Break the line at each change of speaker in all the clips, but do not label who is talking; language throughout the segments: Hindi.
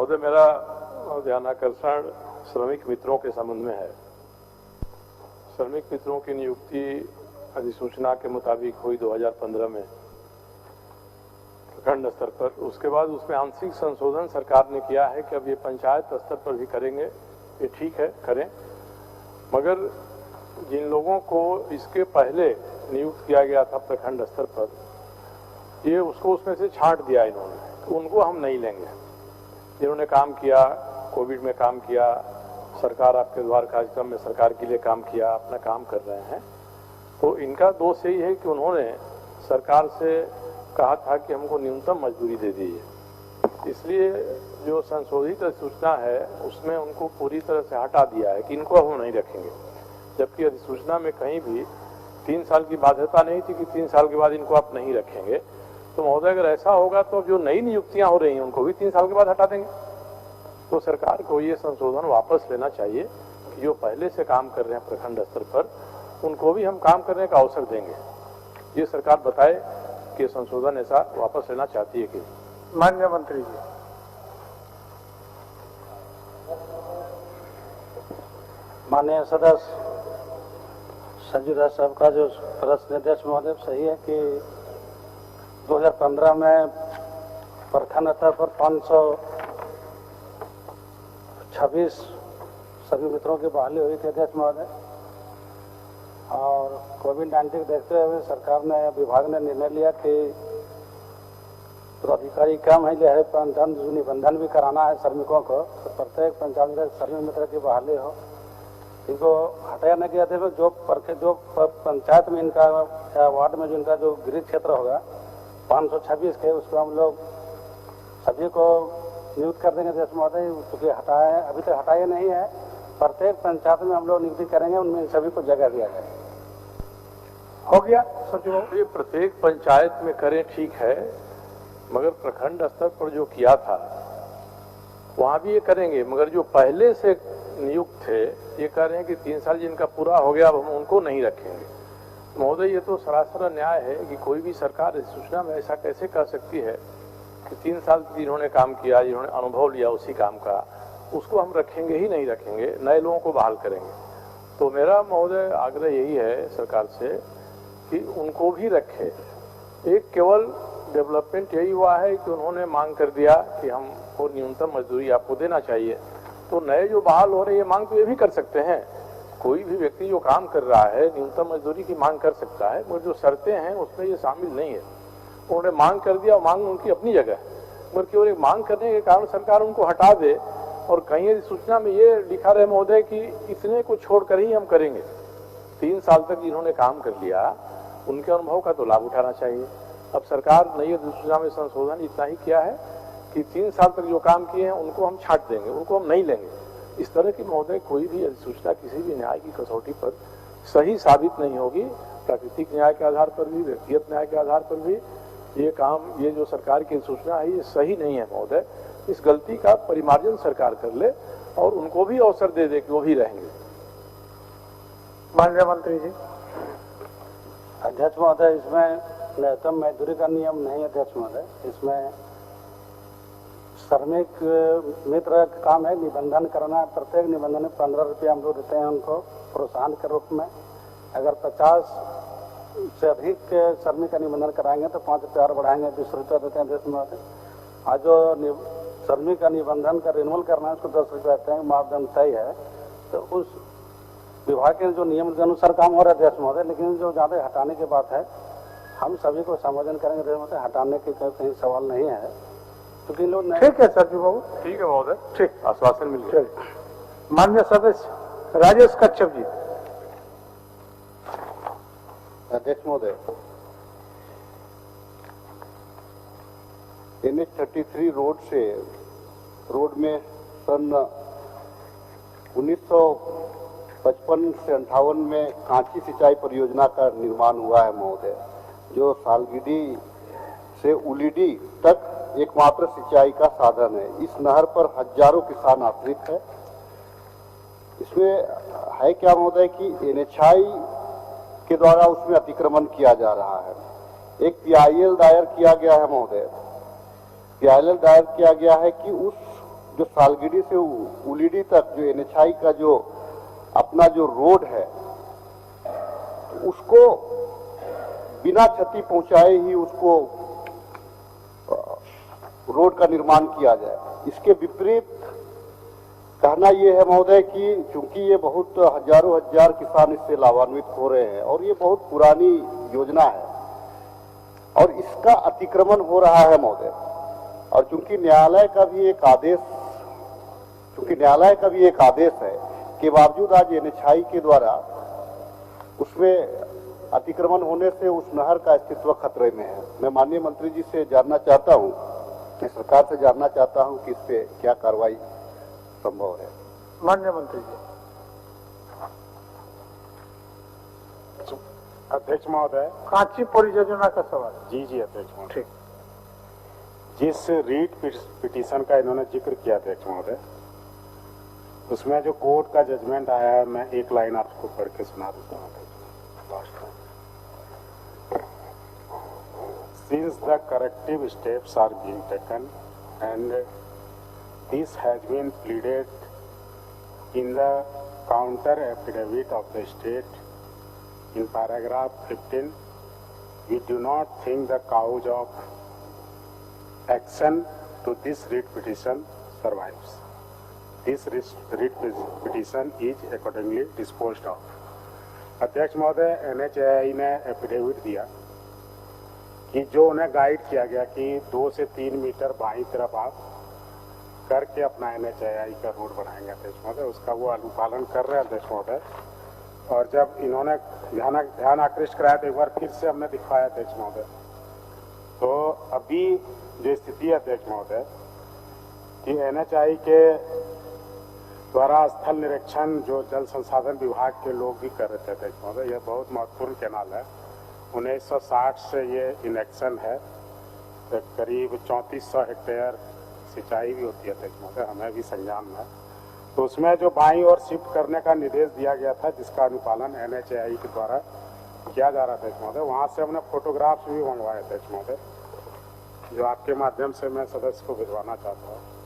महोदय, मेरा ध्यानाकर्षण श्रमिक मित्रों के संबंध में है। श्रमिक मित्रों की नियुक्ति अधिसूचना के मुताबिक हुई 2015 में प्रखंड स्तर पर। उसके बाद उसमें आंशिक संशोधन सरकार ने किया है कि अब ये पंचायत स्तर पर भी करेंगे। ये ठीक है, करें, मगर जिन लोगों को इसके पहले नियुक्त किया गया था प्रखंड स्तर पर, ये उसको उसमें से छांट दिया इन्होंने, तो उनको हम नहीं लेंगे। जिन्होंने काम किया, कोविड में काम किया, सरकार आपके द्वार कार्यक्रम में सरकार के लिए काम किया, अपना काम कर रहे हैं, तो इनका दोष यही है कि उन्होंने सरकार से कहा था कि हमको न्यूनतम मजदूरी दे दीजिए। इसलिए जो संशोधित अधिसूचना है उसमें उनको पूरी तरह से हटा दिया है कि इनको हम नहीं रखेंगे, जबकि अधिसूचना में कहीं भी 3 साल की बाध्यता नहीं थी कि 3 साल के बाद इनको आप नहीं रखेंगे। तो महोदय, अगर ऐसा होगा तो जो नई नियुक्तियां हो रही हैं उनको भी 3 साल के बाद हटा देंगे। तो सरकार को ये संशोधन वापस लेना चाहिए कि जो पहले से काम कर रहे हैं प्रखंड स्तर पर, उनको भी हम काम करने का अवसर देंगे। ये सरकार बताए कि संशोधन ऐसा वापस लेना चाहती है कि।
माननीय मंत्री जी।
माननीय सदस्य संजू राय साहब का जो प्रश्न अध्यक्ष महोदय सही है कि 2015 में प्रखंड स्तर पर 526 सभी मित्रों की बहाली हुई थी अध्यक्ष महोदय, और कोविड-19 देखते हुए सरकार ने, विभाग ने निर्णय लिया कि पदाधिकारी कम है, जो है पंचायत निबंधन भी कराना है श्रमिकों को, तो प्रत्येक पंचायत में श्रमिक मित्र की बहाली हो। इनको हटाया न गया था। जो पंचायत में इनका या वार्ड में जिनका जो गृह क्षेत्र होगा 526 के, उसको हम लोग सभी को नियुक्त कर देंगे अध्यक्ष महोदय, क्योंकि हटाए अभी तक हटाए नहीं है। प्रत्येक पंचायत में हम लोग नियुक्ति करेंगे, उनमें सभी को जगह दिया जाए।
हो गया सचिव।
ये प्रत्येक पंचायत में करें, ठीक है, मगर प्रखंड स्तर पर जो किया था वहां भी ये करेंगे। मगर जो पहले से नियुक्त थे ये कह रहे हैं कि 3 साल जिनका पूरा हो गया अब हम उनको नहीं रखेंगे। महोदय, ये तो सरासर अन्याय है कि कोई भी सरकार इस सूचना में ऐसा कैसे कह सकती है कि 3 साल जिन्होंने काम किया, जिन्होंने अनुभव लिया उसी काम का, उसको हम रखेंगे ही नहीं रखेंगे, नए लोगों को बहाल करेंगे। तो मेरा महोदय आग्रह यही है सरकार से कि उनको भी रखे। एक केवल डेवलपमेंट यही हुआ है कि उन्होंने मांग कर दिया कि हमको न्यूनतम मजदूरी आपको देना चाहिए, तो नए जो बहाल हो रहे हैं ये मांग तो ये भी कर सकते हैं। कोई भी व्यक्ति जो काम कर रहा है न्यूनतम मजदूरी की मांग कर सकता है, मगर जो शर्तें हैं उसमें ये शामिल नहीं है। उन्होंने मांग कर दिया, मांग उनकी अपनी जगह है, मगर केवल एक मांग करने के कारण सरकार उनको हटा दे और कहीं सूचना में ये लिखा रहे महोदय कि इतने को छोड़कर ही हम करेंगे। 3 साल तक जिन्होंने काम कर लिया उनके अनुभव का तो लाभ उठाना चाहिए। अब सरकार नई अधिसूचना में संशोधन इतना ही किया है कि 3 साल तक जो काम किए हैं उनको हम छांट देंगे, उनको हम नहीं लेंगे। इस तरह की महोदय कोई भी अधिसूचना किसी भी न्याय की कसौटी पर सही साबित नहीं होगी। प्राकृतिक न्याय के आधार पर भी, व्यक्तिगत न्याय के आधार पर भी ये काम, ये जो सरकार की सूचना है ये सही नहीं है महोदय। इस गलती का परिमार्जन सरकार कर ले और उनको भी अवसर दे दे कि वो भी रहेंगे।
माननीय मंत्री जी।
अध्यक्ष महोदय, इसमें न्यूनतम मजदूरी का नियम नहीं है अध्यक्ष महोदय। इसमें श्रमिक मित्र का काम है निबंधन करना। प्रत्येक निबंधन में 15 रुपया हम लोग देते हैं उनको प्रोत्साहन के रूप में। अगर 50 से अधिक श्रमिक का निबंधन कराएंगे तो 5 रुपया और बढ़ाएंगे, 20 रुपया देते हैं अध्यक्ष महोदय। आज जो श्रमिक का निबंधन का रिन्यूअल करना है उसको 10 रुपया देते हैं, मापदंड तय है। तो उस विभाग के जो नियम के अनुसार काम हो रहा है अध्यक्ष महोदय। लेकिन जो ज़्यादा हटाने की बात है, हम सभी को संबोधन करेंगे अध्यक्ष महोदय, हटाने की कहीं सवाल नहीं है, क्योंकि लोग नहीं।
ठीक है सचिव बाबू।
ठीक है महोदय,
ठीक,
आश्वासन मिल गया।
माननीय सदस्य राजेश कच्छप जी।
अध्यक्ष महोदय, NH-33 रोड में सन 1955 से 58 में कांची सिंचाई परियोजना का निर्माण हुआ है महोदय, जो सालगिडी से उलीडी तक एकमात्र सिंचाई का साधन है। इस नहर पर हजारों किसान आश्रित है। इसमें है क्या महोदय कि NHI के द्वारा उसमें अतिक्रमण किया जा रहा है। एक PIL दायर किया गया है महोदय। PIL दायर किया गया है कि उस जो सालगिड़ी से उलीडी तक जो NHI का जो अपना जो रोड है उसको बिना क्षति पहुंचाए ही उसको रोड का निर्माण किया जाए। इसके विपरीत कहना यह है महोदय कि चूंकि ये बहुत हजारों हजार किसान इससे लाभान्वित हो रहे हैं और ये बहुत पुरानी योजना है और इसका अतिक्रमण हो रहा है महोदय, और चूंकि न्यायालय का भी एक आदेश है के बावजूद आज NHI के द्वारा उसमें अतिक्रमण होने से उस नहर का अस्तित्व खतरे में है। मैं माननीय मंत्री जी से जानना चाहता हूं, मैं सरकार से जानना चाहता हूं कि इस पे क्या कार्रवाई संभव है।
माननीय मंत्री जी।
अध्यक्ष महोदय,
कांची परियोजना का सवाल।
जी अध्यक्ष महोदय,
ठीक।
जिस रीट पिटीशन का इन्होंने जिक्र किया अध्यक्ष महोदय, उसमें जो कोर्ट का जजमेंट आया है, मैं एक लाइन आपको पढ़ के सुना देता हूँ। Since the corrective steps are being taken and this has been pleaded in the counter affidavit of the state in paragraph 15, we do not think the cause of action to this writ petition survives. This writ petition is accordingly disposed of. अध्यक्ष महोदय, NHAI ने एफिडेविट दिया कि जो उन्हें गाइड किया गया कि 2 से 3 मीटर बाईं तरफ आप करके अपना NHAI का रोड बनाएंगे अध्यक्ष महोदय, उसका वो अनुपालन कर रहे हैं अध्यक्ष महोदय। और जब इन्होंने ध्यान आकृष्ट कराया तो एक बार फिर से हमने दिखवाया अध्यक्ष महोदय। तो अभी जो स्थिति है अध्यक्ष महोदय कि NHAI के द्वारा स्थल निरीक्षण जो जल संसाधन विभाग के लोग भी कर रहे थे अध्यक्ष महोदय, यह बहुत महत्वपूर्ण कैनाल है। 1960 से ये इन एक्शन है, तो करीब 3400 हेक्टेयर सिंचाई भी होती है अध्यक्ष महोदय, हमें भी संज्ञान में। तो उसमें जो बाईं ओर शिफ्ट करने का निर्देश दिया गया था, जिसका अनुपालन NHAI के द्वारा किया जा रहा था अध्यक्ष महोदय, वहाँ से हमने फोटोग्राफ्स भी मंगवाए अध्यक्ष महोदय, जो आपके माध्यम से मैं सदस्य को भिजवाना चाहता हूँ।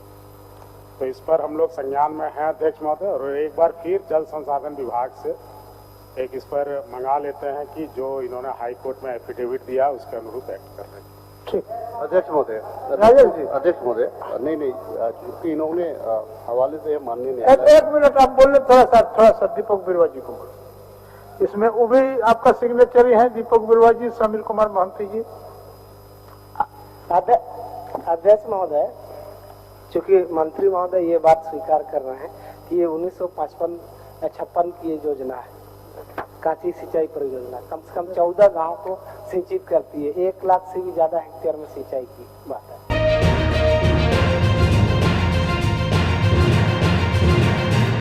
तो इस पर हम लोग संज्ञान में हैं अध्यक्ष महोदय, और एक बार फिर जल संसाधन विभाग से एक इस पर मंगा लेते हैं कि जो इन्होंने हाई कोर्ट में एफिडेविट दिया उसके अनुरूप एक्ट कर रहे हैं।
ठीक।
अध्यक्ष महोदय, अध्यक्ष महोदय, नहीं, क्योंकि इन्होंने हवाले से माननीय
एक मिनट आप बोल रहे, थोड़ा सा दीपक बिरवा जी को बोलो। इसमें वो भी आपका सिग्नेचर ही है, दीपक बिरवा जी, समीर कुमार महंती जी।
अध्यक्ष महोदय, चूंकि मंत्री महोदय ये बात स्वीकार कर रहे हैं कि ये 1956 की ये योजना है, कांची सिंचाई परियोजना, कम से कम 14 गांव को सिंचित करती है, 1 लाख से भी ज्यादा हेक्टेयर में सिंचाई की बात है।